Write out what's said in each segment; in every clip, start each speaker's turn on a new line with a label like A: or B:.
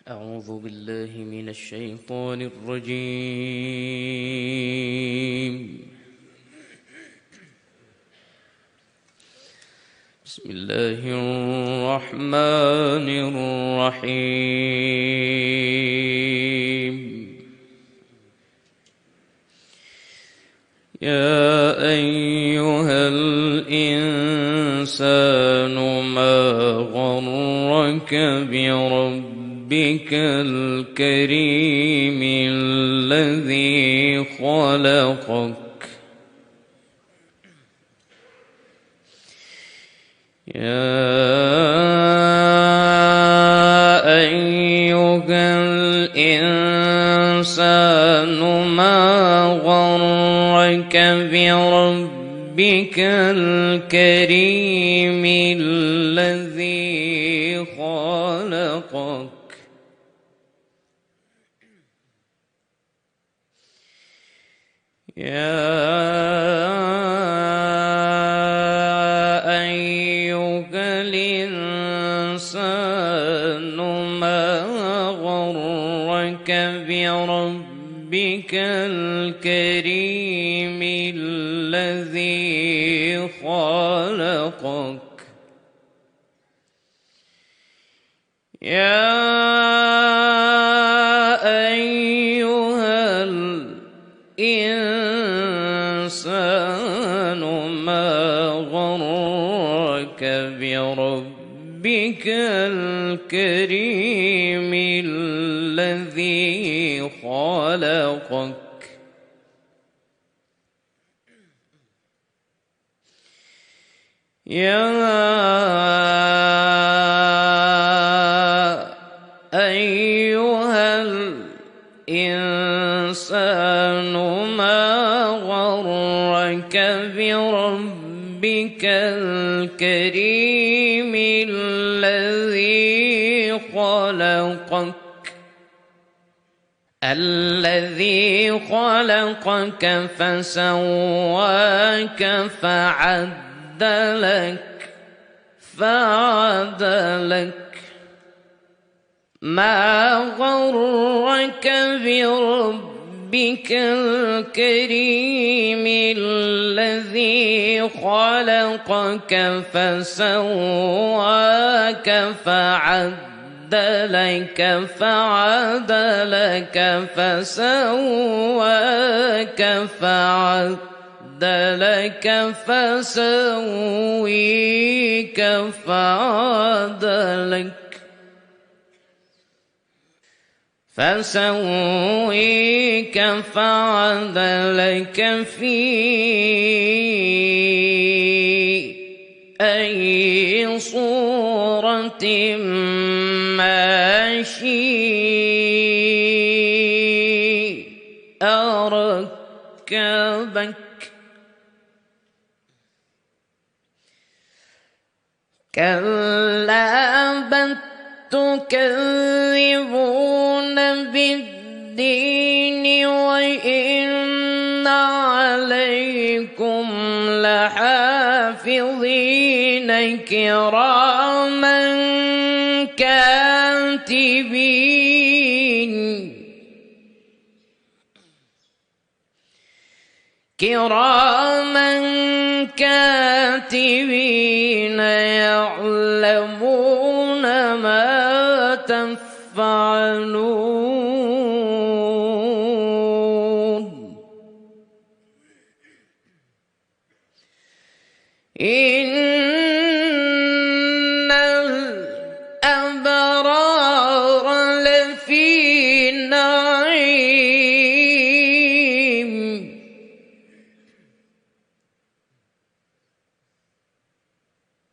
A: أعوذ بالله من الشيطان الرجيم. بسم الله الرحمن الرحيم. يا أيها الإنسان ما غرك بربك الكريم الذي خلقك يا أيها الإنسان ما غرك بربك الكريم الذي خلقك يا أيها الإنسان ما غرك بربك الكريم الذي خلقك يا أيها الإنسان ما غرك بربك الكريم الذي خلقك يا أيها الإنسان ما غرك بربك الكريم الذي خلقك فسواك فعدلك ما غرك بربك الكريم الذي خلقك فسواك فعدلك فسواك فعدلك فسويك فعدلك في أي صورة ما شاء ركبك كلا بل تكذبون بالدين وإن عليكم لحافظين كراما كاتبين يعلمون ما تفعلون إن الأبرار لفي نعيم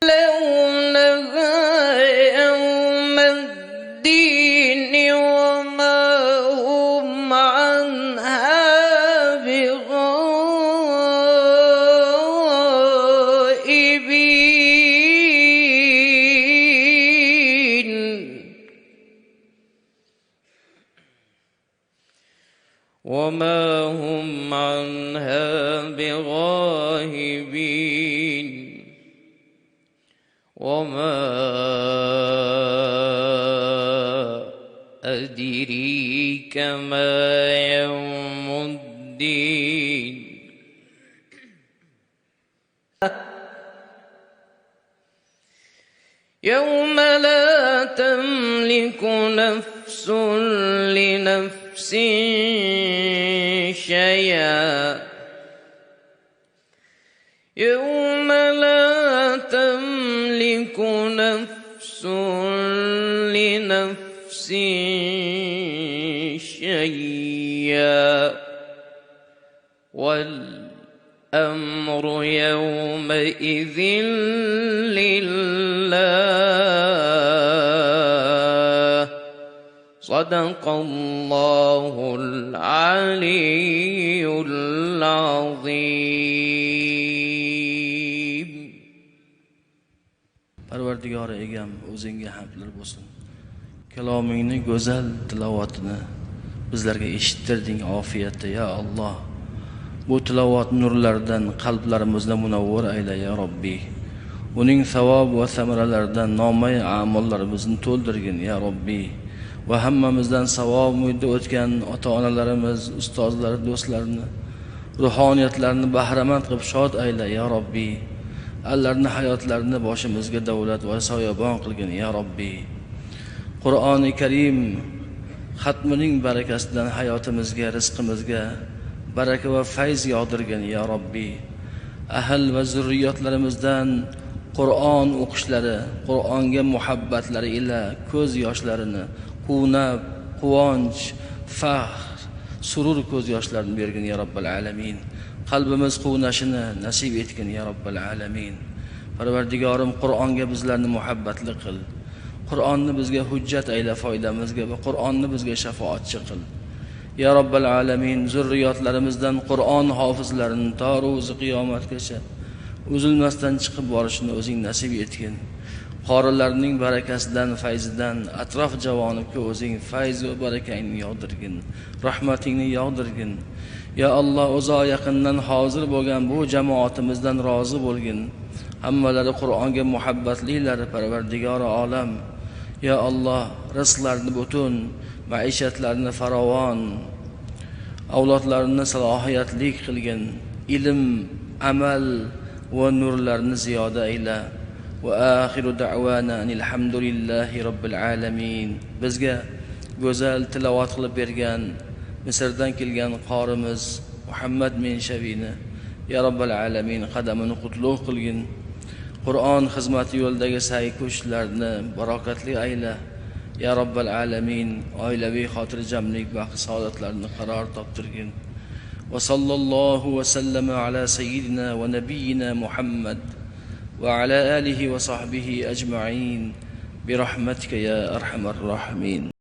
A: لونها يوم الدين وما هم عنها بغائبين وما هم عنها بغائبين وما أدريك ما يوم الدين يوم لا تملك نفس لنفس شيئا يوم لا تملك نفس لنفس شيئا والأمر يومئذ لله صدق الله العلي العظيم.
B: Parvardigori egam, o'zingga hamdlar bo'lsin. Kalomingni go'zal tilovatini bizlarga eshittirding ofiyatda ya Alloh. Bu tilovat nurlaridan qalblarimizni munavvar ayla ya Robbi. Uning savob va samaralaridan nomay amallarimizni to'ldirgin ya Robbi. Va hammamizdan savob mudda o'tgan ota-onalarimiz, ustozlar, do'stlarni, ruhoniyatlarni bahramand qilib shod ayla ya Robbi. Allarni hayotlarini boshimizga davlat va soyabon qilgin ya Robbi. Qur'oni Karim xatmining barakasidan hayotimizga, rizqimizga baraka va fayz yog'dirgin ya Robbi. Ahl va zurriyotlarimizdan Qur'on o'qishlari, Qur'onga muhabbatlari ila ko'z yoshlarini, quvonch, faxr, surur ko'z yoshlarini bergin ya Robbal alamin. Qalbimiz quvnashini nasib etgin ya Robbal alamin. Parvardigorim, Qur'onga bizlarni muhabbatli qil. Qur'onni bizga hujjat ayla foydamizga va Qur'onni bizga shafoatchi qil. Ya Robbal alamin, zurriyotlarimizdan Qur'on hofizlarini to ro'zi qiyomatgacha uzilmasdan chiqib borishini o'zing nasib etgin. Qorilarning barakasidan, fayzidan atrof javonibga o'zing fayz va barakangni yog'dirgin, rahmatingni yog'dirgin. Ya Alloh, o'zo yaqindan hozir bo'lgan bu jamoatimizdan rozi bo'lgin. Hammalari Qur'onga muhabbatlilar, Parvardigori olam. Ya Alloh, rizqlarini butun, maishatlarini farovon, avlodlarini salohiyatli qilgin. Ilm, amal va nurlarni ziyoda ayla. Va axiru da'wana alhamdulillahi robbil alamin. Bizga go'zal tilovat qilib bergan Misrdan kelgan qorimiz Muhammad Menshavini ya Robbal alamin qadamini qutlug' qilgin. Qur'on xizmati yo'lidagi sa'y ko'shlarni barokatli ayla ya Robbal alamin. Oilaviy xotirjamlik va saodatlarni qaror toptirgin. Va sallallohu va sallama ala sayyidina va nabiyyina Muhammad va ala alihi va sahbihi ajma'in bi rahmatika ya arhamar rahimin.